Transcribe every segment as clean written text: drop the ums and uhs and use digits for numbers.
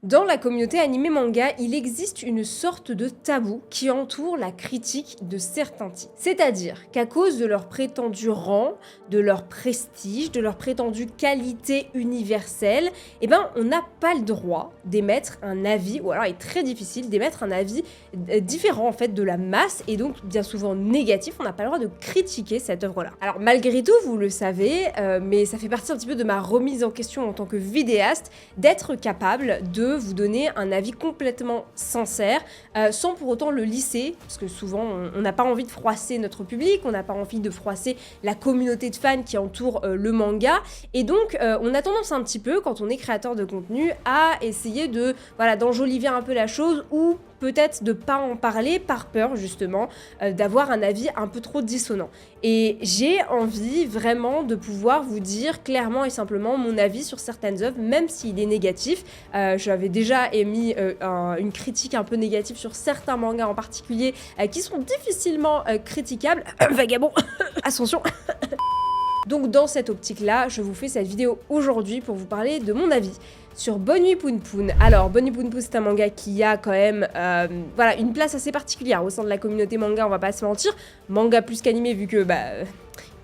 Dans la communauté animé manga, il existe une sorte de tabou qui entoure la critique de certains titres. C'est-à-dire qu'à cause de leur prétendu rang, de leur prestige, de leur prétendue qualité universelle, on n'a pas le droit d'émettre un avis, ou alors il est très difficile d'émettre un avis différent en fait de la masse, et donc bien souvent négatif. On n'a pas le droit de critiquer cette œuvre-là. Alors malgré tout, vous le savez, mais ça fait partie un petit peu de ma remise en question en tant que vidéaste, d'être capable de vous donner un avis complètement sincère, sans pour autant le lisser, parce que souvent on n'a pas envie de froisser notre public, on n'a pas envie de froisser la communauté de fans qui entoure le manga, et donc on a tendance un petit peu, quand on est créateur de contenu, à essayer de, voilà, d'enjoliver un peu la chose, ou peut-être de pas en parler par peur justement d'avoir un avis un peu trop dissonant. Et j'ai envie vraiment de pouvoir vous dire clairement et simplement mon avis sur certaines œuvres, même s'il est négatif. J'avais déjà émis une critique un peu négative sur certains mangas en particulier qui sont difficilement critiquables. Vagabond, attention. Donc dans cette optique-là, je vous fais cette vidéo aujourd'hui pour vous parler de mon avis sur Bonne Nuit Poun Poun. Alors, Bonne Nuit Poun Poun, c'est un manga qui a quand même voilà, une place assez particulière au sein de la communauté manga, on va pas se mentir. Manga plus qu'animé, vu que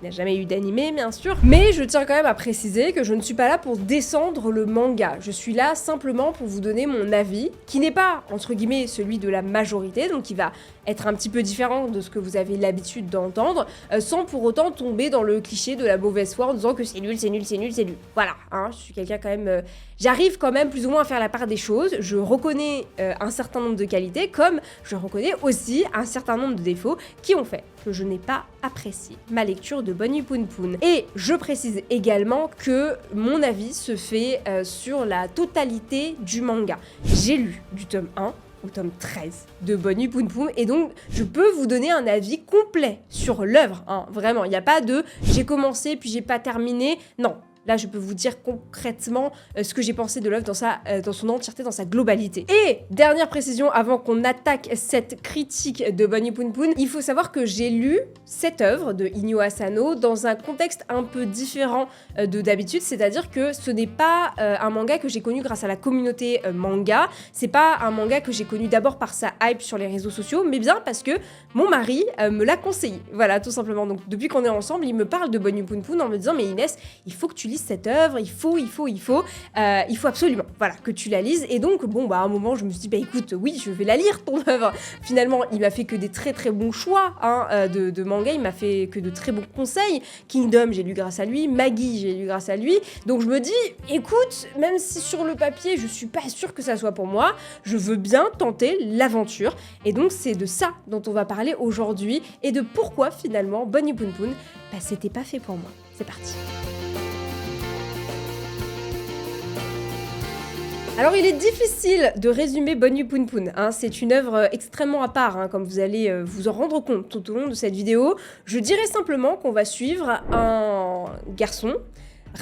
il n'y a jamais eu d'animé, bien sûr. Mais je tiens quand même à préciser que je ne suis pas là pour descendre le manga. Je suis là simplement pour vous donner mon avis, qui n'est pas, entre guillemets, celui de la majorité, donc qui va être un petit peu différent de ce que vous avez l'habitude d'entendre, sans pour autant tomber dans le cliché de la mauvaise foi en disant que c'est nul, c'est nul, c'est nul, c'est nul. Voilà, hein, je suis quelqu'un quand même... J'arrive quand même plus ou moins à faire la part des choses, je reconnais un certain nombre de qualités, comme je reconnais aussi un certain nombre de défauts qui ont fait que je n'ai pas apprécié ma lecture de Bonne Nuit Poun Poun. Et je précise également que mon avis se fait sur la totalité du manga. J'ai lu du tome 1 au tome 13 de Bonne Nuit Poun Poun, et donc je peux vous donner un avis complet sur l'œuvre, hein, vraiment, il n'y a pas de « j'ai commencé puis j'ai pas terminé », non. Là, je peux vous dire concrètement ce que j'ai pensé de l'œuvre dans son entièreté, dans sa globalité. Et dernière précision, avant qu'on attaque cette critique de Bonne Nuit Poun Poun, il faut savoir que j'ai lu cette œuvre de Inyo Asano dans un contexte un peu différent de d'habitude, c'est-à-dire que ce n'est pas un manga que j'ai connu grâce à la communauté manga, c'est pas un manga que j'ai connu d'abord par sa hype sur les réseaux sociaux, mais bien parce que mon mari me l'a conseillé. Voilà, tout simplement. Donc depuis qu'on est ensemble, il me parle de Bonne Nuit Poun Poun en me disant « Mais Inès, il faut que tu lises cette œuvre, il faut absolument, voilà, que tu la lises. » Et donc, bon, à un moment, je me suis dit, écoute, oui, je vais la lire, ton œuvre. Finalement, il m'a fait que des très très bons choix de manga, il m'a fait que de très bons conseils. Kingdom, j'ai lu grâce à lui, Maggie, j'ai lu grâce à lui. Donc je me dis, écoute, même si sur le papier, je suis pas sûre que ça soit pour moi, je veux bien tenter l'aventure. Et donc, c'est de ça dont on va parler aujourd'hui, et de pourquoi, finalement, Bonne Nuit Poun Poun, c'était pas fait pour moi. C'est parti. Alors il est difficile de résumer Bonne Nuit Poun Poun, hein. C'est une œuvre extrêmement à part, hein, comme vous allez vous en rendre compte tout au long de cette vidéo. Je dirais simplement qu'on va suivre un garçon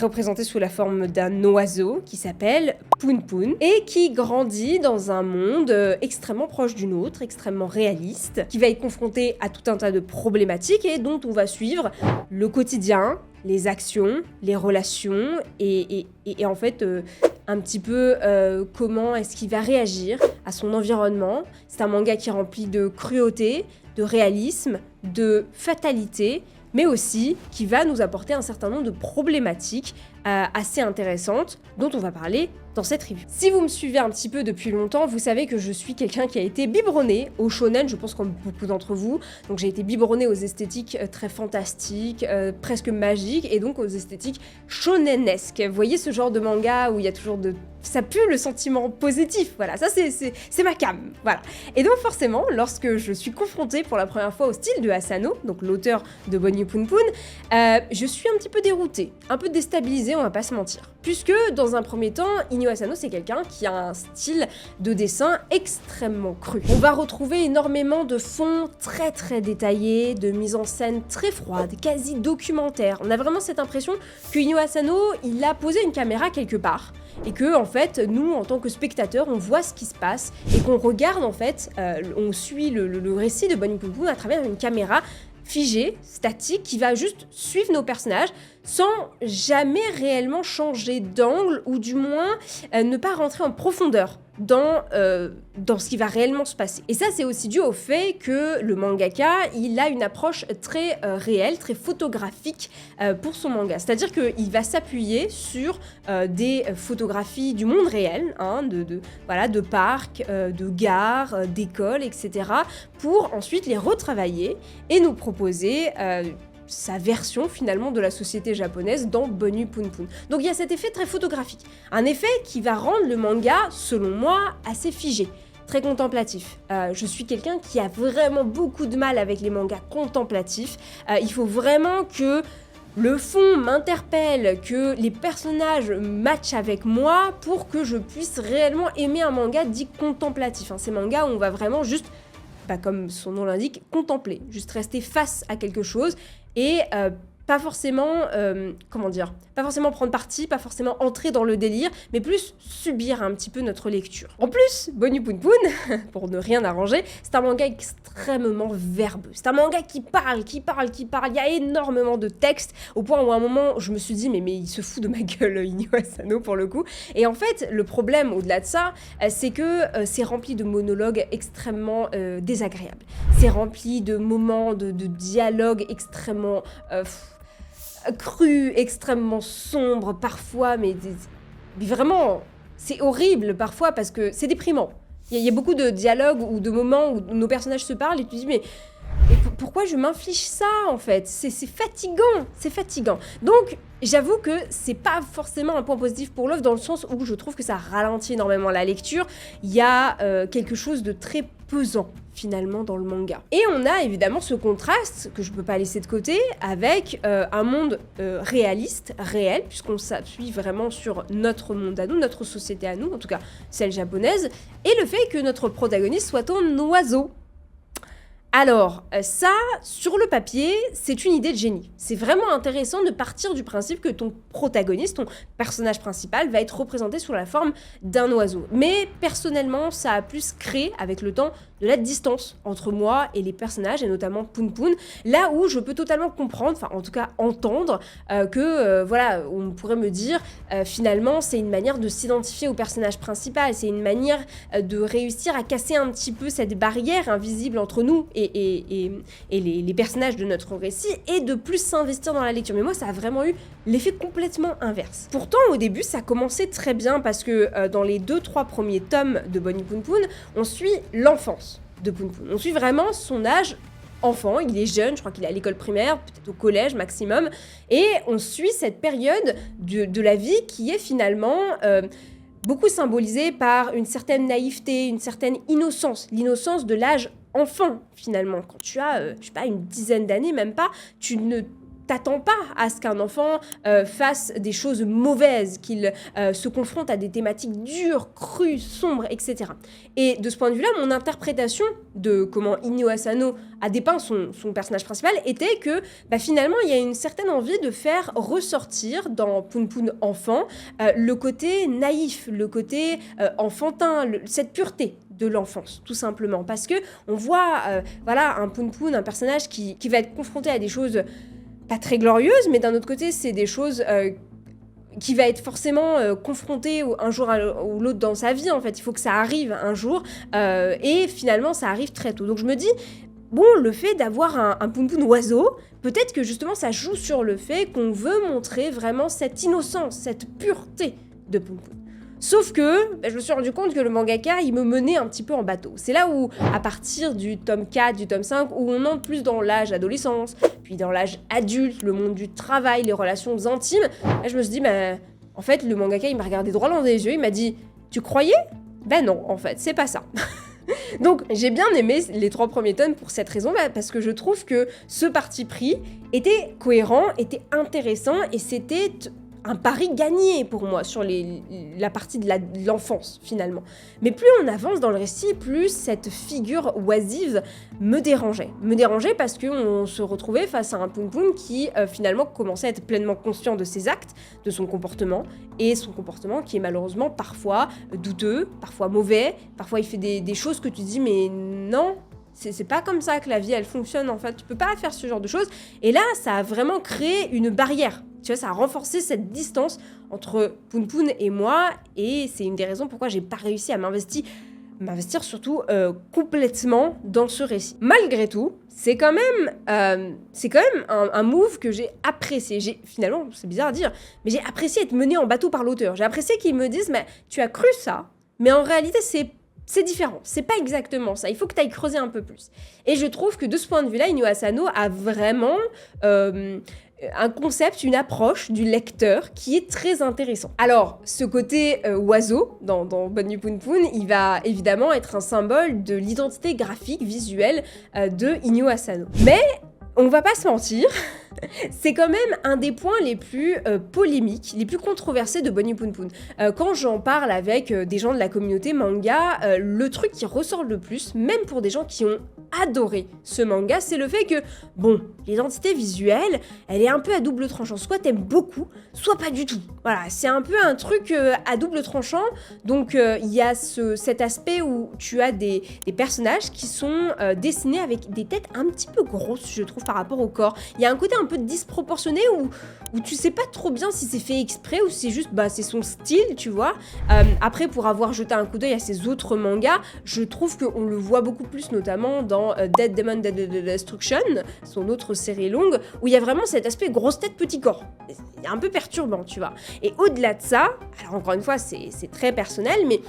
représenté sous la forme d'un oiseau qui s'appelle Poun Poun et qui grandit dans un monde extrêmement proche du nôtre, extrêmement réaliste, qui va être confronté à tout un tas de problématiques et dont on va suivre le quotidien, les actions, les relations et en fait un petit peu comment est-ce qu'il va réagir à son environnement. C'est un manga qui est rempli de cruauté, de réalisme, de fatalité, mais aussi qui va nous apporter un certain nombre de problématiques assez intéressantes dont on va parler dans cette review. Si vous me suivez un petit peu depuis longtemps, vous savez que je suis quelqu'un qui a été biberonné au shonen, je pense comme beaucoup d'entre vous. Donc j'ai été biberonné aux esthétiques très fantastiques, presque magiques, et donc aux esthétiques shonenesques. Vous voyez ce genre de manga où il y a toujours de... ça pue le sentiment positif, voilà, ça c'est ma cam, voilà. Et donc forcément, lorsque je suis confrontée pour la première fois au style de Asano, donc l'auteur de Bonne Nuit Poun Poun, je suis un petit peu déroutée, un peu déstabilisée, on va pas se mentir. Puisque, dans un premier temps, Inyo Asano, c'est quelqu'un qui a un style de dessin extrêmement cru. On va retrouver énormément de fonds très très détaillés, de mise en scène très froide, quasi documentaire. On a vraiment cette impression que Inyo Asano, il a posé une caméra quelque part, et que, en fait, nous, en tant que spectateurs, on voit ce qui se passe, et qu'on regarde, en fait, on suit le récit de Bonne Nuit Poun Poun à travers une caméra figé, statique, qui va juste suivre nos personnages sans jamais réellement changer d'angle ou du moins ne pas rentrer en profondeur dans ce qui va réellement se passer. Et ça, c'est aussi dû au fait que le mangaka, il a une approche très réelle, très photographique pour son manga. C'est-à-dire qu'il va s'appuyer sur des photographies du monde réel, hein, de parcs, de gares, d'écoles, etc., pour ensuite les retravailler et nous proposer sa version finalement de la société japonaise dans Bonu Pun Pun. Donc il y a cet effet très photographique, un effet qui va rendre le manga, selon moi, assez figé, très contemplatif. Je suis quelqu'un qui a vraiment beaucoup de mal avec les mangas contemplatifs. Il faut vraiment que le fond m'interpelle, que les personnages matchent avec moi pour que je puisse réellement aimer un manga dit contemplatif. Ces mangas où on va vraiment juste, comme son nom l'indique, contempler, juste rester face à quelque chose et pas forcément, pas forcément prendre parti, pas forcément entrer dans le délire, mais plus subir un petit peu notre lecture. En plus, Bonu Pun Pun, pour ne rien arranger, c'est un manga extrêmement verbeux. C'est un manga qui parle. Il y a énormément de textes, au point où à un moment, je me suis dit, mais il se fout de ma gueule, Inyo Asano, pour le coup. Et en fait, le problème, au-delà de ça, c'est que c'est rempli de monologues extrêmement désagréables. C'est rempli de moments de dialogue extrêmement cru, extrêmement sombre parfois, mais vraiment, c'est horrible parfois parce que c'est déprimant. Il y a beaucoup de dialogues ou de moments où nos personnages se parlent et tu te dis mais pourquoi je m'inflige ça en fait ? C'est fatigant. Donc j'avoue que c'est pas forcément un point positif pour l'œuvre dans le sens où je trouve que ça ralentit énormément la lecture. Il y a quelque chose de très pesant finalement dans le manga. Et on a évidemment ce contraste que je peux pas laisser de côté avec un monde réaliste, réel, puisqu'on s'appuie vraiment sur notre monde à nous, notre société à nous, en tout cas celle japonaise, et le fait que notre protagoniste soit un oiseau. Alors, ça, sur le papier, c'est une idée de génie. C'est vraiment intéressant de partir du principe que ton protagoniste, ton personnage principal, va être représenté sous la forme d'un oiseau. Mais personnellement, ça a plus créé, avec le temps, de la distance entre moi et les personnages, et notamment Pun Pun, là où je peux totalement comprendre, enfin en tout cas entendre, on pourrait me dire, finalement, c'est une manière de s'identifier au personnage principal, c'est une manière de réussir à casser un petit peu cette barrière invisible entre nous et les personnages de notre récit, et de plus s'investir dans la lecture. Mais moi, ça a vraiment eu l'effet complètement inverse. Pourtant, au début, ça commençait très bien, parce que dans les 2-3 premiers tomes de Bonu Pun Pun, on suit l'enfance de Pun Pun. On suit vraiment son âge enfant, il est jeune, je crois qu'il est à l'école primaire, peut-être au collège maximum, et on suit cette période de la vie qui est finalement beaucoup symbolisée par une certaine naïveté, une certaine innocence, l'innocence de l'âge enfant finalement. Quand tu as, une dizaine d'années, même pas, tu ne t'attends pas à ce qu'un enfant fasse des choses mauvaises, qu'il se confronte à des thématiques dures, crues, sombres, etc. Et de ce point de vue-là, mon interprétation de comment Inyo Asano a dépeint son personnage principal était que finalement, il y a une certaine envie de faire ressortir dans Pun Pun enfant le côté naïf, le côté enfantin, cette pureté de l'enfance, tout simplement. Parce que on voit un Pun Pun, un personnage qui va être confronté à des choses pas très glorieuse, mais d'un autre côté, c'est des choses qui va être forcément confronté un jour ou l'autre dans sa vie, en fait. Il faut que ça arrive un jour, et finalement, ça arrive très tôt. Donc je me dis, bon, le fait d'avoir un Pun Pun oiseau, peut-être que justement, ça joue sur le fait qu'on veut montrer vraiment cette innocence, cette pureté de Pun Pun. Sauf que je me suis rendu compte que le mangaka, il me menait un petit peu en bateau. C'est là où, à partir du tome 4, du tome 5, où on entre plus dans l'âge adolescence, puis dans l'âge adulte, le monde du travail, les relations intimes, là, je me suis dit, en fait, le mangaka, il m'a regardé droit dans les yeux, il m'a dit « Tu croyais ?» Non, en fait, c'est pas ça. Donc, j'ai bien aimé les 3 premiers tomes pour cette raison, parce que je trouve que ce parti pris était cohérent, était intéressant, et c'était un pari gagné pour moi sur la partie de l'enfance finalement. Mais plus on avance dans le récit, plus cette figure oisive me dérangeait. Me dérangeait parce qu'on se retrouvait face à un Pun Pun qui finalement commençait à être pleinement conscient de ses actes, de son comportement, et son comportement qui est malheureusement parfois douteux, parfois mauvais, parfois il fait des choses que tu dis mais non, c'est pas comme ça que la vie elle fonctionne en fait, tu peux pas faire ce genre de choses. Et là ça a vraiment créé une barrière Tu vois, ça a renforcé cette distance entre Poun Poun et moi, et c'est une des raisons pourquoi j'ai pas réussi à m'investir surtout complètement dans ce récit. Malgré tout, c'est quand même un move que j'ai apprécié. Finalement, c'est bizarre à dire, mais j'ai apprécié être mené en bateau par l'auteur. J'ai apprécié qu'ils me disent, mais tu as cru ça, mais en réalité, c'est différent. C'est pas exactement ça. Il faut que tu ailles creuser un peu plus. Et je trouve que de ce point de vue-là, Inyo Asano a vraiment un concept, une approche du lecteur qui est très intéressant. Alors, ce côté oiseau dans Bonne Nuit Poun Poun, il va évidemment être un symbole de l'identité graphique, visuelle de Inyo Asano. Mais on va pas se mentir, c'est quand même un des points les plus polémiques, les plus controversés de Bonne Nuit Poun Poun. Quand j'en parle avec des gens de la communauté manga, le truc qui ressort le plus, même pour des gens qui ont adoré ce manga, c'est le fait que, bon, l'identité visuelle, elle est un peu à double tranchant. Soit t'aimes beaucoup, soit pas du tout. Voilà, c'est un peu un truc à double tranchant. Donc il y a cet aspect où tu as des personnages qui sont dessinés avec des têtes un petit peu grosses, je trouve, par rapport au corps. Il y a un côté un peu disproportionné où tu sais pas trop bien si c'est fait exprès ou si c'est juste, c'est son style, tu vois. Après, pour avoir jeté un coup d'œil à ses autres mangas, je trouve qu'on le voit beaucoup plus, notamment dans Dead Demon Dead Destruction, son autre série longue, où il y a vraiment cet aspect grosse tête, petit corps. C'est un peu perturbant, tu vois. Et au-delà de ça, alors encore une fois, c'est très personnel, mais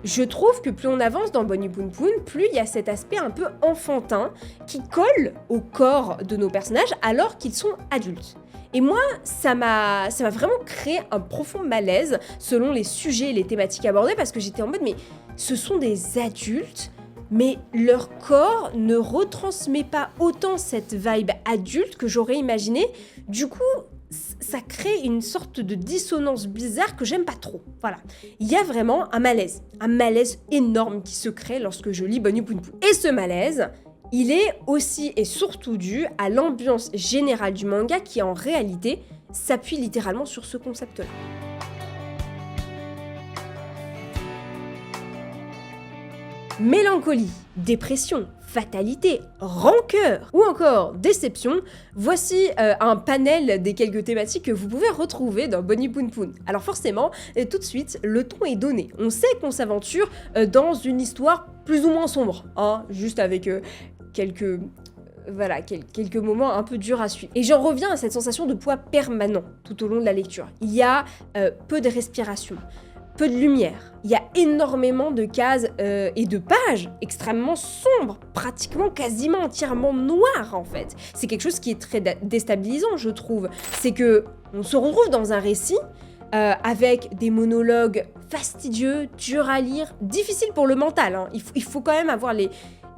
je trouve que plus on avance dans Bonne Nuit Poun Poun, plus il y a cet aspect un peu enfantin qui colle au corps de nos personnages alors qu'ils sont adultes. Et moi, ça m'a vraiment créé un profond malaise selon les sujets et les thématiques abordées, parce que j'étais en mode, mais ce sont des adultes, mais leur corps ne retransmet pas autant cette vibe adulte que j'aurais imaginé. Du coup, ça crée une sorte de dissonance bizarre que j'aime pas trop. Voilà. Il y a vraiment un malaise énorme qui se crée lorsque je lis Bonne Nuit Poun Poun. Et ce malaise, il est aussi et surtout dû à l'ambiance générale du manga qui, en réalité, s'appuie littéralement sur ce concept-là. Mélancolie, dépression, fatalité, rancœur ou encore déception, voici un panel des quelques thématiques que vous pouvez retrouver dans Bonne Nuit Poun Poun. Alors forcément, tout de suite, le ton est donné. On sait qu'on s'aventure dans une histoire plus ou moins sombre, hein, juste avec quelques moments un peu durs à suivre. Et j'en reviens à cette sensation de poids permanent tout au long de la lecture. Il y a peu de respiration, peu de lumière. Il y a énormément de cases et de pages extrêmement sombres, pratiquement quasiment entièrement noires en fait. C'est quelque chose qui est très déstabilisant, je trouve. C'est que on se retrouve dans un récit avec des monologues fastidieux, durs à lire, difficiles pour le mental. Hein. Il faut quand même avoir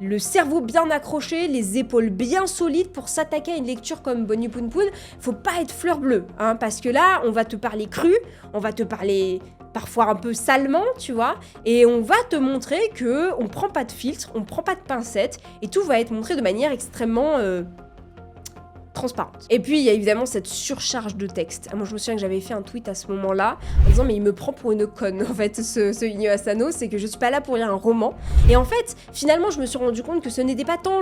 le cerveau bien accroché, les épaules bien solides pour s'attaquer à une lecture comme Bonne Nuit Poun Poun. Faut pas être fleur bleue, hein, parce que là, on va te parler cru, on va te parler parfois un peu salement, tu vois, et on va te montrer que on prend pas de filtre, on prend pas de pincettes, et tout va être montré de manière extrêmement transparente. Et puis il y a évidemment cette surcharge de texte. Moi je me souviens que j'avais fait un tweet à ce moment-là en disant mais il me prend pour une conne en fait ce Inyo Asano, c'est que je suis pas là pour lire un roman. Et en fait finalement je me suis rendu compte que ce n'était pas tant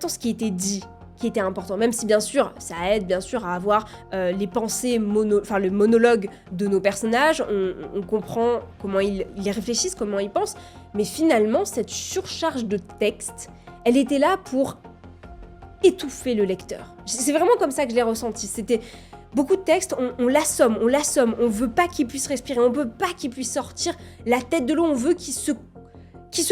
ce qui était dit qui était important, même si bien sûr ça aide bien sûr à avoir les pensées le monologue de nos personnages, on comprend comment ils réfléchissent, comment ils pensent, mais finalement cette surcharge de texte, elle était là pour étouffer le lecteur. C'est vraiment comme ça que je l'ai ressenti. C'était beaucoup de textes, on l'assomme, on veut pas qu'il puisse respirer, on veut pas qu'il puisse sortir la tête de l'eau, on veut qu'il se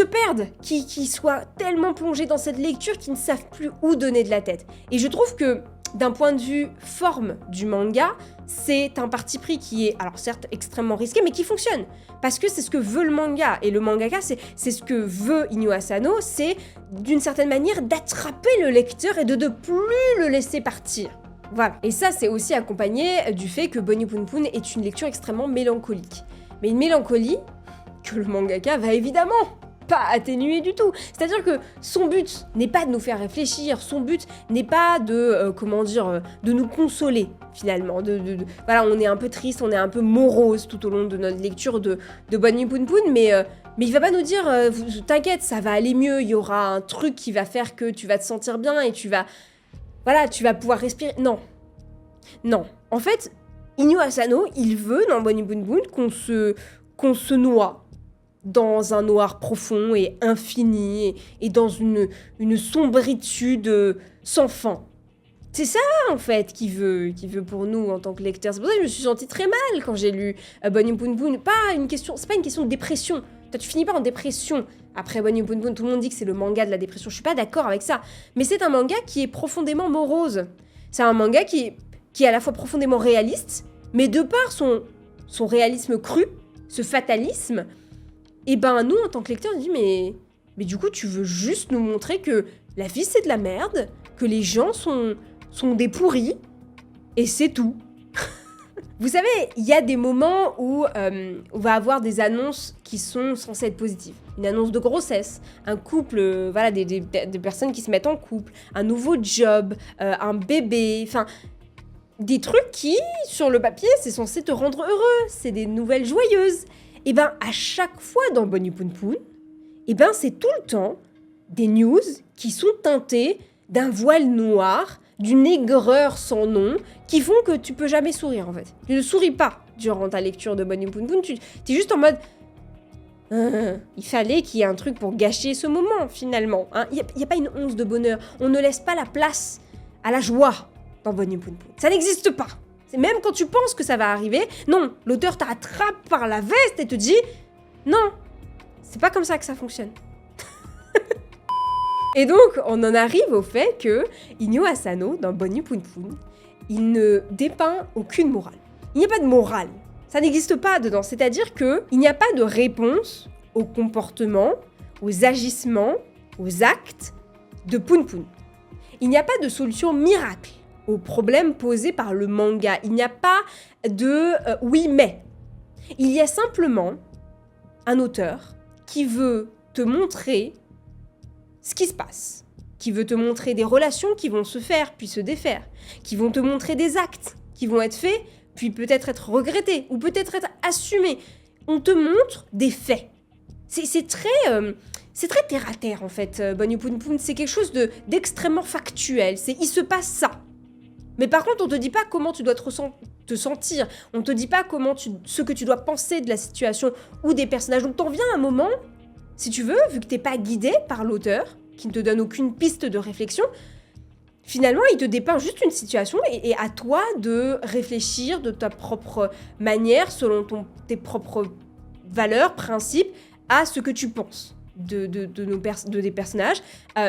perdent, qui soient tellement plongés dans cette lecture qu'ils ne savent plus où donner de la tête. Et je trouve que d'un point de vue forme du manga, c'est un parti pris qui est, alors certes extrêmement risqué, mais qui fonctionne. Parce que c'est ce que veut le manga. Et le mangaka, c'est ce que veut Inyo Asano, c'est d'une certaine manière d'attraper le lecteur et de ne plus le laisser partir. Voilà. Et ça, c'est aussi accompagné du fait que Bonne Nuit Poun Poun est une lecture extrêmement mélancolique. Mais une mélancolie que le mangaka va évidemment pas atténué du tout. C'est-à-dire que son but n'est pas de nous faire réfléchir, son but n'est pas de, de nous consoler, finalement. Voilà, on est un peu triste, on est un peu morose tout au long de notre lecture de Bonne Nuit Poun Poun, mais il va pas nous dire, t'inquiète, ça va aller mieux, il y aura un truc qui va faire que tu vas te sentir bien et tu vas pouvoir respirer. Non. Non. En fait, Inyo Asano, il veut, dans Bonnie Boon Boon, qu'on se noie dans un noir profond et infini, et dans une sombritude sans fin. C'est ça, en fait, qu'il veut pour nous, en tant que lecteurs. C'est pour ça que je me suis sentie très mal quand j'ai lu Bonnie Boon Boon. C'est pas une question de dépression. Toi, tu finis pas en dépression après Bonnie Boon Boon. Tout le monde dit que c'est le manga de la dépression. Je suis pas d'accord avec ça. Mais c'est un manga qui est profondément morose. C'est un manga qui est à la fois profondément réaliste, mais de par son réalisme cru, ce fatalisme, et ben nous, en tant que lecteurs, on dit mais du coup, tu veux juste nous montrer que la vie, c'est de la merde, que les gens sont des pourris, et c'est tout. Vous savez, il y a des moments où on va avoir des annonces qui sont censées être positives. Une annonce de grossesse, un couple, voilà, des personnes qui se mettent en couple, un nouveau job, un bébé, enfin, des trucs qui, sur le papier, c'est censé te rendre heureux, c'est des nouvelles joyeuses. Et ben, à chaque fois dans Bonnie Poon Poon, et ben, c'est tout le temps des news qui sont teintées d'un voile noir, d'une aigreur sans nom, qui font que tu peux jamais sourire, en fait. Tu ne souris pas durant ta lecture de Bonnie Poon Poon, tu es juste en mode... il fallait qu'il y ait un truc pour gâcher ce moment, finalement. Il n'y a pas une once de bonheur. On ne laisse pas la place à la joie dans Bonnie Poon Poon. Ça n'existe pas. C'est même quand tu penses que ça va arriver, non, l'auteur t'attrape par la veste et te dit « Non, c'est pas comme ça que ça fonctionne. » Et donc, on en arrive au fait que Inyo Asano, dans Bonnie Poon Poon, il ne dépeint aucune morale. Il n'y a pas de morale. Ça n'existe pas dedans. C'est-à-dire qu'il n'y a pas de réponse aux comportements, aux agissements, aux actes de Poon Poon. Il n'y a pas de solution miracle aux problèmes posés par le manga. Il n'y a pas de oui mais. Il y a simplement un auteur qui veut te montrer ce qui se passe, qui veut te montrer des relations qui vont se faire puis se défaire, qui vont te montrer des actes qui vont être faits puis peut-être être regrettés ou peut-être être assumés. On te montre des faits. C'est très terre à terre en fait, Bonnie Poon Poon. C'est quelque chose d'extrêmement factuel. Il se passe ça. Mais par contre, on te dit pas comment tu dois te sentir. On te dit pas ce que tu dois penser de la situation ou des personnages. Donc t'en viens à un moment, si tu veux, vu que t'es pas guidé par l'auteur, qui ne te donne aucune piste de réflexion, finalement, il te dépeint juste une situation et à toi de réfléchir de ta propre manière, selon tes propres valeurs, principes, à ce que tu penses des personnages.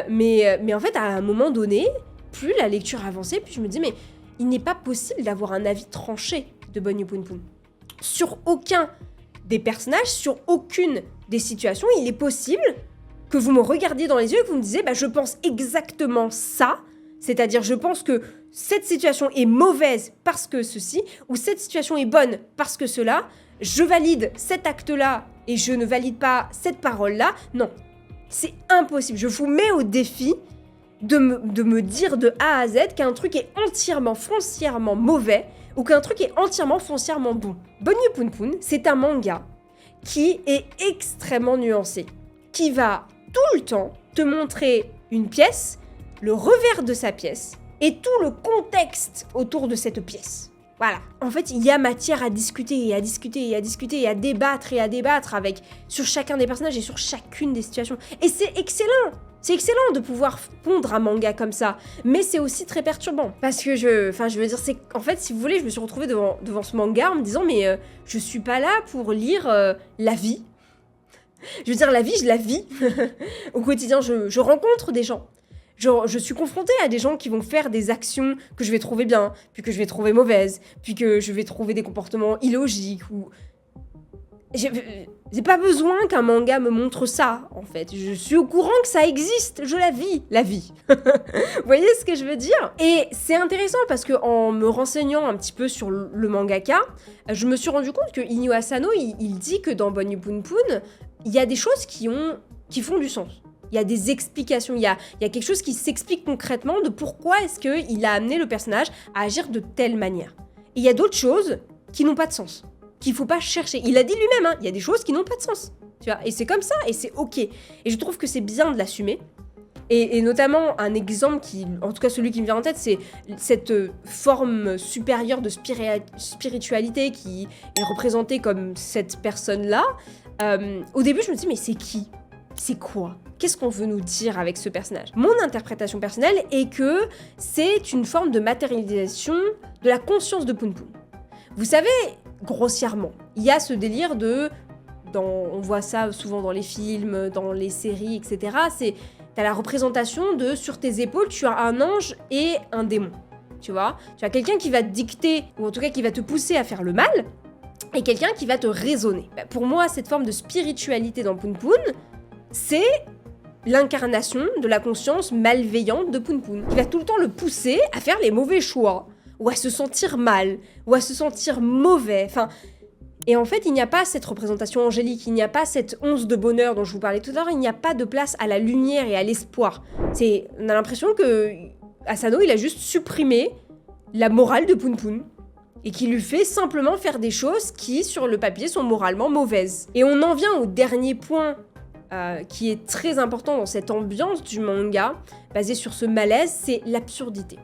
Mais en fait, à un moment donné, plus la lecture avançait, plus je me dis, mais il n'est pas possible d'avoir un avis tranché de Bonnie Poon Poon. Sur aucun des personnages, sur aucune des situations, il est possible que vous me regardiez dans les yeux et que vous me disiez, je pense exactement ça, c'est-à-dire je pense que cette situation est mauvaise parce que ceci, ou cette situation est bonne parce que cela, je valide cet acte-là et je ne valide pas cette parole-là. Non, c'est impossible. Je vous mets au défi de me dire de A à Z qu'un truc est entièrement, foncièrement mauvais ou qu'un truc est entièrement, foncièrement bon. Bonnie Poon Poon, c'est un manga qui est extrêmement nuancé, qui va tout le temps te montrer une pièce, le revers de sa pièce et tout le contexte autour de cette pièce. Voilà. En fait, il y a matière à discuter et à discuter et à discuter et à débattre sur chacun des personnages et sur chacune des situations. Et c'est excellent. C'est excellent de pouvoir pondre un manga comme ça, mais c'est aussi très perturbant. Parce que je veux dire, en fait, si vous voulez, je me suis retrouvée devant ce manga en me disant, mais je suis pas là pour lire la vie. Je veux dire, la vie, je la vis. Au quotidien, je rencontre des gens. Je suis confrontée à des gens qui vont faire des actions que je vais trouver bien, puis que je vais trouver mauvaises, puis que je vais trouver des comportements illogiques, ou... J'ai pas besoin qu'un manga me montre ça, en fait. Je suis au courant que ça existe, je la vis, la vie. Vous voyez ce que je veux dire? Et c'est intéressant parce que en me renseignant un petit peu sur le mangaka, je me suis rendu compte que Inyo Asano, il dit que dans Bonnie Poon Poon, il y a des choses qui font du sens. Il y a des explications, il y a quelque chose qui s'explique concrètement de pourquoi est-ce qu'il a amené le personnage à agir de telle manière. Et il y a d'autres choses qui n'ont pas de sens, qu'il faut pas chercher. Il a dit lui-même, il y a des choses qui n'ont pas de sens. Tu vois, et c'est comme ça, et c'est ok. Et je trouve que c'est bien de l'assumer, Et notamment, un exemple qui, en tout cas celui qui me vient en tête, c'est cette forme supérieure de spiritualité qui est représentée comme cette personne-là. Au début, je me dis, mais c'est qui ? C'est quoi ? Qu'est-ce qu'on veut nous dire avec ce personnage ? Mon interprétation personnelle est que c'est une forme de matérialisation de la conscience de Poun Poun. Vous savez, grossièrement, il y a ce délire de... on voit ça souvent dans les films, dans les séries, etc. T'as la représentation de sur tes épaules, tu as un ange et un démon. Tu vois ? Tu as quelqu'un qui va te dicter, ou en tout cas qui va te pousser à faire le mal, et quelqu'un qui va te raisonner. Pour moi, cette forme de spiritualité dans Poun Poun, c'est l'incarnation de la conscience malveillante de Poun Poun, qui va tout le temps le pousser à faire les mauvais choix, ou à se sentir mal, ou à se sentir mauvais, enfin... Et en fait, il n'y a pas cette représentation angélique, il n'y a pas cette once de bonheur dont je vous parlais tout à l'heure, il n'y a pas de place à la lumière et à l'espoir. On a l'impression que Asano, il a juste supprimé la morale de Poun Poun, et qui lui fait simplement faire des choses qui, sur le papier, sont moralement mauvaises. Et on en vient au dernier point qui est très important dans cette ambiance du manga, basé sur ce malaise, c'est l'absurdité.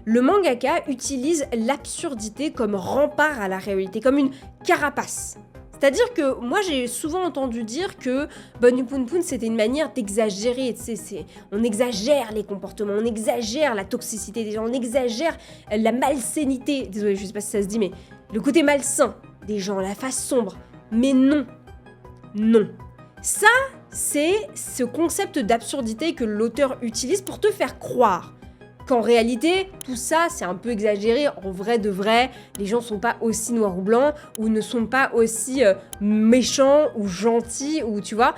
Le mangaka utilise l'absurdité comme rempart à la réalité, comme une carapace. C'est-à-dire que moi j'ai souvent entendu dire que Bunny Poun Poun c'était une manière d'exagérer, on exagère les comportements, on exagère la toxicité des gens, on exagère la malsainité, désolé je sais pas si ça se dit mais le côté malsain des gens, la face sombre, mais non, ça c'est ce concept d'absurdité que l'auteur utilise pour te faire croire qu'en réalité, tout ça, c'est un peu exagéré. En vrai de vrai, les gens sont pas aussi noirs ou blancs, ou ne sont pas aussi méchants ou gentils, ou tu vois.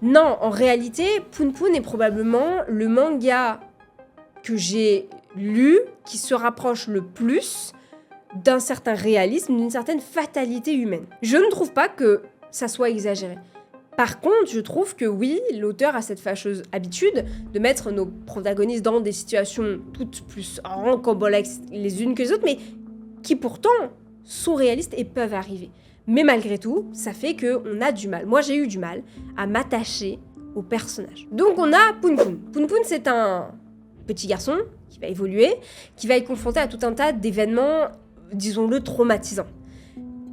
Non, en réalité, Poun Poun est probablement le manga que j'ai lu qui se rapproche le plus d'un certain réalisme, d'une certaine fatalité humaine. Je ne trouve pas que ça soit exagéré. Par contre, je trouve que oui, l'auteur a cette fâcheuse habitude de mettre nos protagonistes dans des situations toutes plus rocambolesques les unes que les autres, mais qui pourtant sont réalistes et peuvent arriver. Mais malgré tout, ça fait qu'on a du mal. Moi, j'ai eu du mal à m'attacher au personnage. Donc on a Poun Poun. Poun Poun, c'est un petit garçon qui va évoluer, qui va être confronté à tout un tas d'événements, disons-le, traumatisants.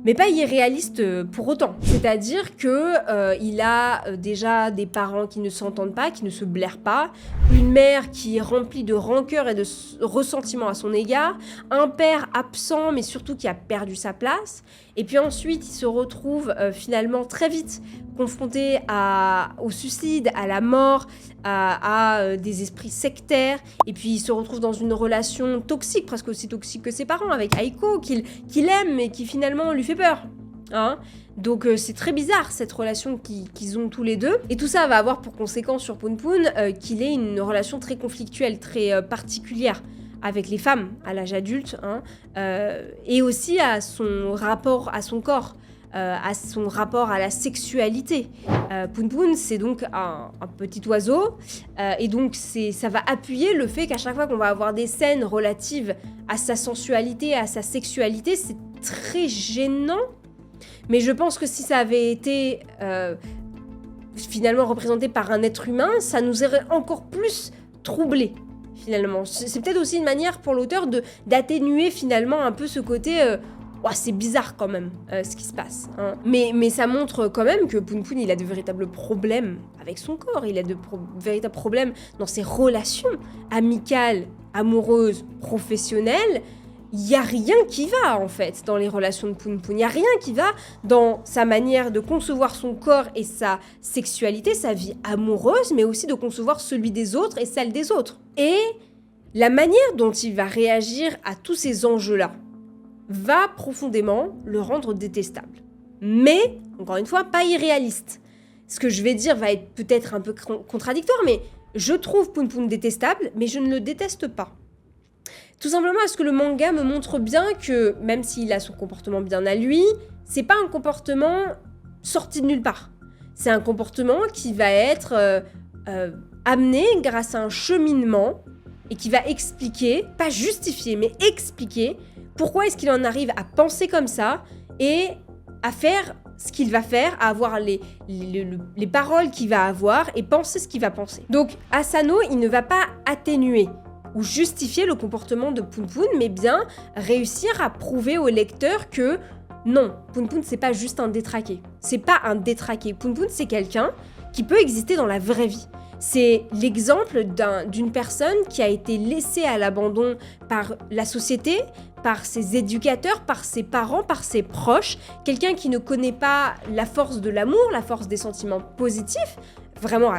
Mais pas irréaliste pour autant. C'est-à-dire que il a déjà des parents qui ne s'entendent pas, qui ne se blairent pas, une mère qui est remplie de rancœur et de ressentiment à son égard, un père absent mais surtout qui a perdu sa place, et puis ensuite il se retrouve finalement très vite confronté au suicide, à la mort, à des esprits sectaires, et puis il se retrouve dans une relation toxique, presque aussi toxique que ses parents, avec Aiko, qu'il aime, mais qui finalement lui fait peur. Hein. Donc c'est très bizarre cette relation qu'ils ont tous les deux. Et tout ça va avoir pour conséquence sur Poun Poun qu'il ait une relation très conflictuelle, très particulière avec les femmes à l'âge adulte, hein, et aussi à son rapport à son corps. À son rapport à la sexualité. Poun Poun, c'est donc un petit oiseau, et donc ça va appuyer le fait qu'à chaque fois qu'on va avoir des scènes relatives à sa sensualité, à sa sexualité, c'est très gênant. Mais je pense que si ça avait été finalement représenté par un être humain, ça nous aurait encore plus troublés. Finalement, c'est peut-être aussi une manière pour l'auteur d'atténuer finalement un peu ce côté. Ouais, c'est bizarre quand même ce qui se passe. Hein. Mais ça montre quand même que Poun Poun, il a de véritables problèmes avec son corps, il a de véritables problèmes dans ses relations amicales, amoureuses, professionnelles. Il n'y a rien qui va en fait dans les relations de Poun Poun. Il n'y a rien qui va dans sa manière de concevoir son corps et sa sexualité, sa vie amoureuse, mais aussi de concevoir celui des autres et celle des autres. Et la manière dont il va réagir à tous ces enjeux-là va profondément le rendre détestable. Mais, encore une fois, pas irréaliste. Ce que je vais dire va être peut-être un peu contradictoire, mais je trouve Poun Poun détestable, mais je ne le déteste pas. Tout simplement parce que le manga me montre bien que, même s'il a son comportement bien à lui, c'est pas un comportement sorti de nulle part. C'est un comportement qui va être amené grâce à un cheminement et qui va expliquer, pas justifier, mais expliquer pourquoi est-ce qu'il en arrive à penser comme ça et à faire ce qu'il va faire, à avoir les paroles qu'il va avoir et penser ce qu'il va penser. Donc Asano, il ne va pas atténuer ou justifier le comportement de Pounpoun, mais bien réussir à prouver au lecteur que non, Pounpoun c'est pas juste un détraqué. C'est pas un détraqué. Pounpoun c'est quelqu'un qui peut exister dans la vraie vie. C'est l'exemple d'une personne qui a été laissée à l'abandon par la société, par ses éducateurs, par ses parents, par ses proches, quelqu'un qui ne connaît pas la force de l'amour, la force des sentiments positifs, vraiment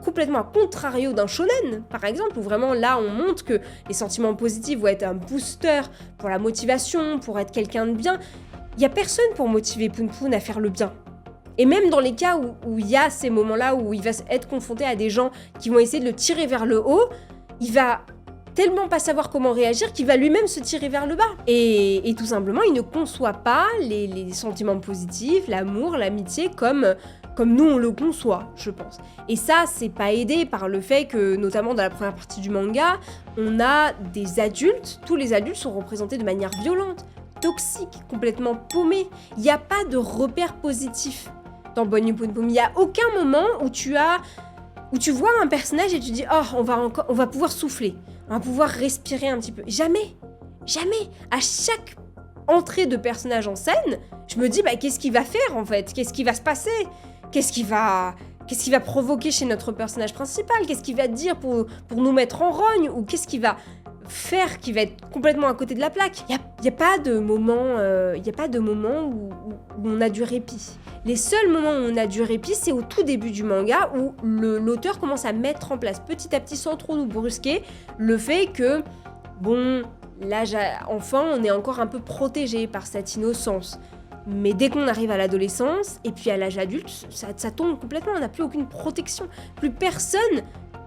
complètement à contrario d'un shonen, par exemple, où vraiment là on montre que les sentiments positifs vont être un booster pour la motivation, pour être quelqu'un de bien. Il n'y a personne pour motiver Pounpoun à faire le bien. Et même dans les cas où il y a ces moments-là où il va être confronté à des gens qui vont essayer de le tirer vers le haut, il va tellement pas savoir comment réagir qu'il va lui-même se tirer vers le bas. Et tout simplement, il ne conçoit pas les sentiments positifs, l'amour, l'amitié comme nous on le conçoit, je pense. Et ça, c'est pas aidé par le fait que, notamment dans la première partie du manga, on a des adultes, tous les adultes sont représentés de manière violente, toxique, complètement paumé. Il n'y a pas de repère positif dans Bonyou Pounpoun. Il n'y a aucun moment où tu vois un personnage et tu dis « Oh, on va pouvoir souffler, on va pouvoir respirer un petit peu. » Jamais, jamais. À chaque entrée de personnage en scène, je me dis « Qu'est-ce qu'il va faire en fait ? Qu'est-ce qui va se passer ? Qu'est-ce qu'il va provoquer chez notre personnage principal ? Qu'est-ce qu'il va dire pour nous mettre en rogne ? Ou qu'est-ce qu'il va faire qui va être complètement à côté de la plaque ? Il n'y a pas de moment, où on a du répit. Les seuls moments où on a du répit, c'est au tout début du manga où l'auteur commence à mettre en place petit à petit, sans trop nous brusquer, le fait que, bon, l'âge enfant, on est encore un peu protégé par cette innocence. Mais dès qu'on arrive à l'adolescence et puis à l'âge adulte, ça tombe complètement, on n'a plus aucune protection. Plus personne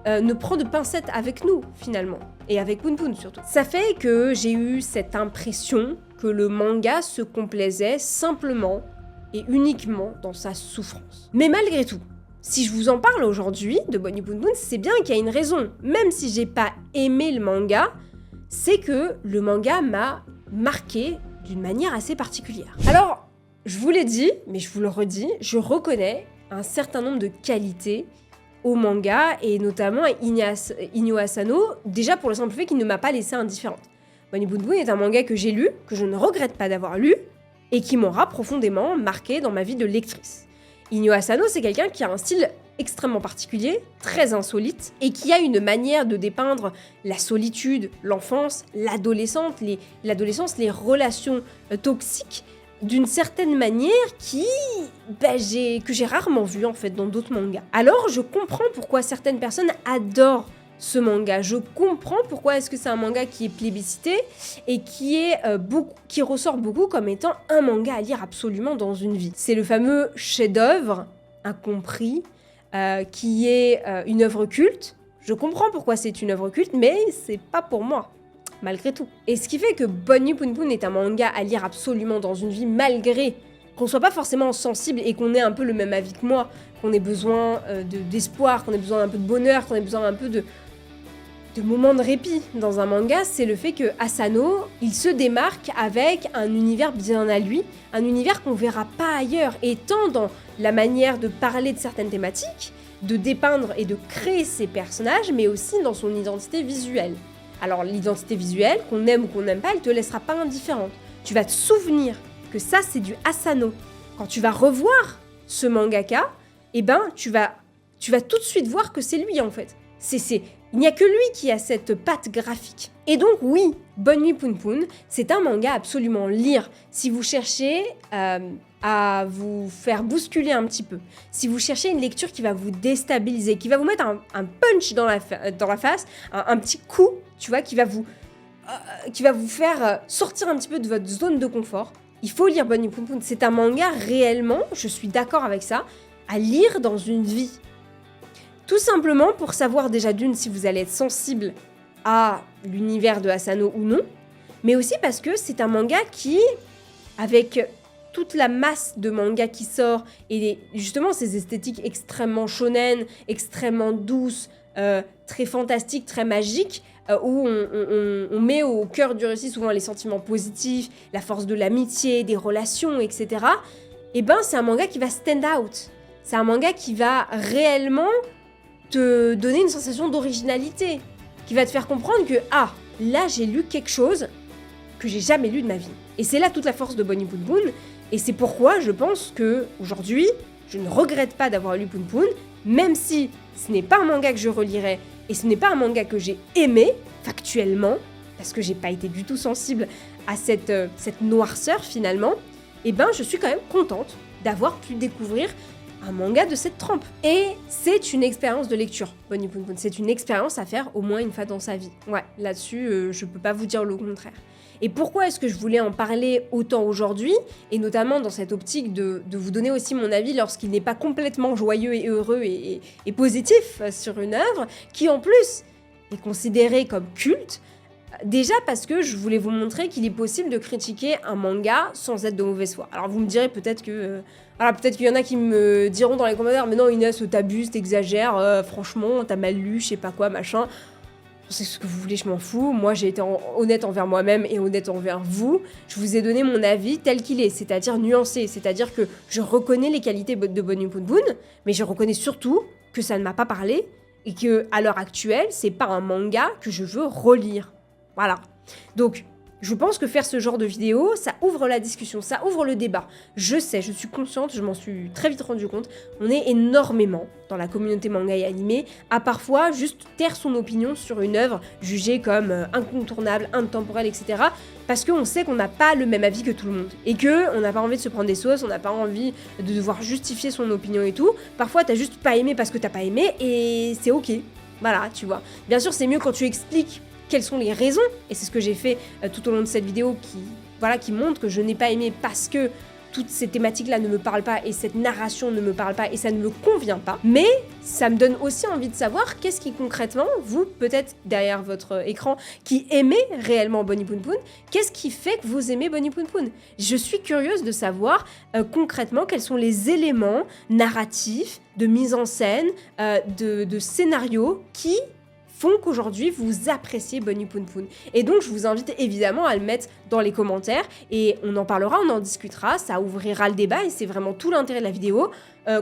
ne prend de pincettes avec nous, finalement. Et avec Pounpoun, surtout. Ça fait que j'ai eu cette impression que le manga se complaisait simplement et uniquement dans sa souffrance. Mais malgré tout, si je vous en parle aujourd'hui de Bonyou Pounpoun, c'est bien qu'il y a une raison. Même si j'ai pas aimé le manga, c'est que le manga m'a marqué d'une manière assez particulière. Alors, je vous l'ai dit, mais je vous le redis, je reconnais un certain nombre de qualités au manga, et notamment à Inyo Asano, déjà pour le simple fait qu'il ne m'a pas laissée indifférente. Bonyou Pounpoun est un manga que j'ai lu, que je ne regrette pas d'avoir lu, et qui m'aura profondément marqué dans ma vie de lectrice. Inyo Asano, c'est quelqu'un qui a un style extrêmement particulier, très insolite, et qui a une manière de dépeindre la solitude, l'enfance, l'adolescence, les relations toxiques, d'une certaine manière que j'ai rarement vu en fait dans d'autres mangas. Alors je comprends pourquoi certaines personnes adorent ce manga. Je comprends pourquoi est-ce que c'est un manga qui est plébiscité et qui ressort beaucoup comme étant un manga à lire absolument dans une vie. C'est le fameux chef-d'œuvre incompris qui est une œuvre culte. Je comprends pourquoi c'est une œuvre culte, mais c'est pas pour moi. Malgré tout. Et ce qui fait que Bonyou Pounpoun est un manga à lire absolument dans une vie, malgré qu'on soit pas forcément sensible et qu'on ait un peu le même avis que moi, qu'on ait besoin d'espoir, qu'on ait besoin d'un peu de bonheur, qu'on ait besoin un peu de moments de répit dans un manga, c'est le fait que Asano, il se démarque avec un univers bien à lui, un univers qu'on verra pas ailleurs, et tant dans la manière de parler de certaines thématiques, de dépeindre et de créer ses personnages, mais aussi dans son identité visuelle. Alors l'identité visuelle, qu'on aime ou qu'on n'aime pas, elle te laissera pas indifférente. Tu vas te souvenir que ça c'est du Asano. Quand tu vas revoir ce mangaka, eh ben tu vas tout de suite voir que c'est lui en fait. Il n'y a que lui qui a cette patte graphique. Et donc oui, Bonyou Pounpoun, c'est un manga absolument lire. Si vous cherchez à vous faire bousculer un petit peu, si vous cherchez une lecture qui va vous déstabiliser, qui va vous mettre un punch dans la face, un petit coup, tu vois, qui va vous faire sortir un petit peu de votre zone de confort, il faut lire Bonyou Pounpoun. C'est un manga réellement, je suis d'accord avec ça, à lire dans une vie. Tout simplement pour savoir déjà d'une si vous allez être sensible à l'univers de Asano ou non, mais aussi parce que c'est un manga qui, avec toute la masse de mangas qui sort, et justement ces esthétiques extrêmement shonen, extrêmement douces, très fantastiques, très magiques, où on met au cœur du récit souvent les sentiments positifs, la force de l'amitié, des relations, etc. eh ben c'est un manga qui va stand out. C'est un manga qui va réellement te donner une sensation d'originalité, qui va te faire comprendre que, ah, là j'ai lu quelque chose que j'ai jamais lu de ma vie. Et c'est là toute la force de Bunny Poon Poon, et c'est pourquoi je pense que aujourd'hui, je ne regrette pas d'avoir lu Poon Poon, même si ce n'est pas un manga que je relirai, et ce n'est pas un manga que j'ai aimé, factuellement, parce que j'ai pas été du tout sensible à cette noirceur finalement, et ben je suis quand même contente d'avoir pu découvrir un manga de cette trempe. Et c'est une expérience de lecture, Bunny Poon Poon. C'est une expérience à faire au moins une fois dans sa vie. Ouais, là-dessus, je peux pas vous dire le contraire. Et pourquoi est-ce que je voulais en parler autant aujourd'hui, et notamment dans cette optique de vous donner aussi mon avis lorsqu'il n'est pas complètement joyeux et heureux et positif sur une œuvre, qui en plus est considérée comme culte. Déjà parce que je voulais vous montrer qu'il est possible de critiquer un manga sans être de mauvaise foi. Alors vous me direz peut-être que... peut-être qu'il y en a qui me diront dans les commentaires « Mais non Inès, t'abuses, t'exagères, franchement, t'as mal lu, je sais pas quoi, machin. » C'est ce que vous voulez, je m'en fous. Moi, j'ai été honnête envers moi-même et honnête envers vous. Je vous ai donné mon avis tel qu'il est, c'est-à-dire nuancé. C'est-à-dire que je reconnais les qualités de Bunny Poon Poon, mais je reconnais surtout que ça ne m'a pas parlé et que à l'heure actuelle, c'est pas un manga que je veux relire. Voilà. Donc, je pense que faire ce genre de vidéo, ça ouvre la discussion, ça ouvre le débat. Je sais, je suis consciente, je m'en suis très vite rendu compte, on est énormément dans la communauté manga et animé à parfois juste taire son opinion sur une œuvre jugée comme incontournable, intemporelle, etc. Parce qu'on sait qu'on n'a pas le même avis que tout le monde. Et qu'on n'a pas envie de se prendre des sauces, on n'a pas envie de devoir justifier son opinion et tout. Parfois, t'as juste pas aimé parce que t'as pas aimé et c'est ok. Voilà, tu vois. Bien sûr, c'est mieux quand tu expliques quelles sont les raisons, et c'est ce que j'ai fait tout au long de cette vidéo qui montre que je n'ai pas aimé parce que toutes ces thématiques-là ne me parlent pas et cette narration ne me parle pas et ça ne me convient pas. Mais ça me donne aussi envie de savoir qu'est-ce qui concrètement, vous, peut-être derrière votre écran, qui aimez réellement Bunny Poon Poon, qu'est-ce qui fait que vous aimez Bunny Poon Poon? Je suis curieuse de savoir concrètement quels sont les éléments narratifs, de mise en scène, de scénario qui font qu'aujourd'hui vous appréciez Bunny Poon Poon. Et donc je vous invite évidemment à le mettre dans les commentaires et on en parlera, on en discutera, ça ouvrira le débat et c'est vraiment tout l'intérêt de la vidéo.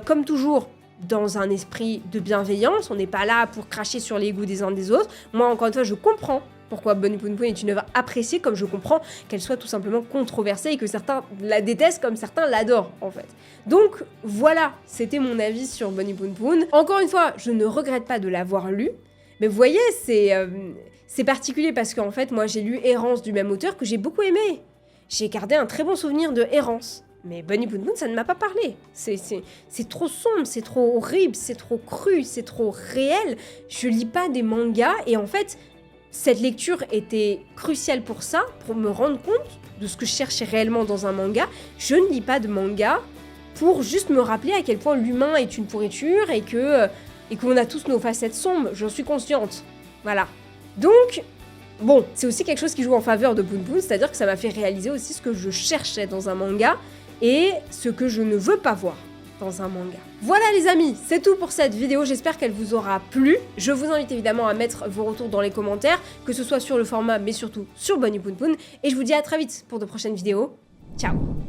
Comme toujours, dans un esprit de bienveillance, on n'est pas là pour cracher sur les goûts des uns des autres. Moi encore une fois je comprends pourquoi Bunny Poon Poon est une œuvre appréciée, comme je comprends qu'elle soit tout simplement controversée et que certains la détestent comme certains l'adorent en fait. Donc voilà, c'était mon avis sur Bunny Poon Poon. Encore une fois, je ne regrette pas de l'avoir lu. Mais vous voyez, c'est particulier parce qu'en fait, moi, j'ai lu Errance du même auteur que j'ai beaucoup aimé. J'ai gardé un très bon souvenir de Errance. Mais Bunny Poon Poon, ça ne m'a pas parlé. C'est trop sombre, c'est trop horrible, c'est trop cru, c'est trop réel. Je lis pas des mangas et en fait, cette lecture était cruciale pour ça, pour me rendre compte de ce que je cherchais réellement dans un manga. Je ne lis pas de manga pour juste me rappeler à quel point l'humain est une pourriture et qu'on a tous nos facettes sombres, j'en suis consciente. Voilà. Donc, bon, c'est aussi quelque chose qui joue en faveur de Poon Poon, c'est-à-dire que ça m'a fait réaliser aussi ce que je cherchais dans un manga et ce que je ne veux pas voir dans un manga. Voilà les amis, c'est tout pour cette vidéo, j'espère qu'elle vous aura plu. Je vous invite évidemment à mettre vos retours dans les commentaires, que ce soit sur le format, mais surtout sur Bunny Poon Poon, et je vous dis à très vite pour de prochaines vidéos. Ciao!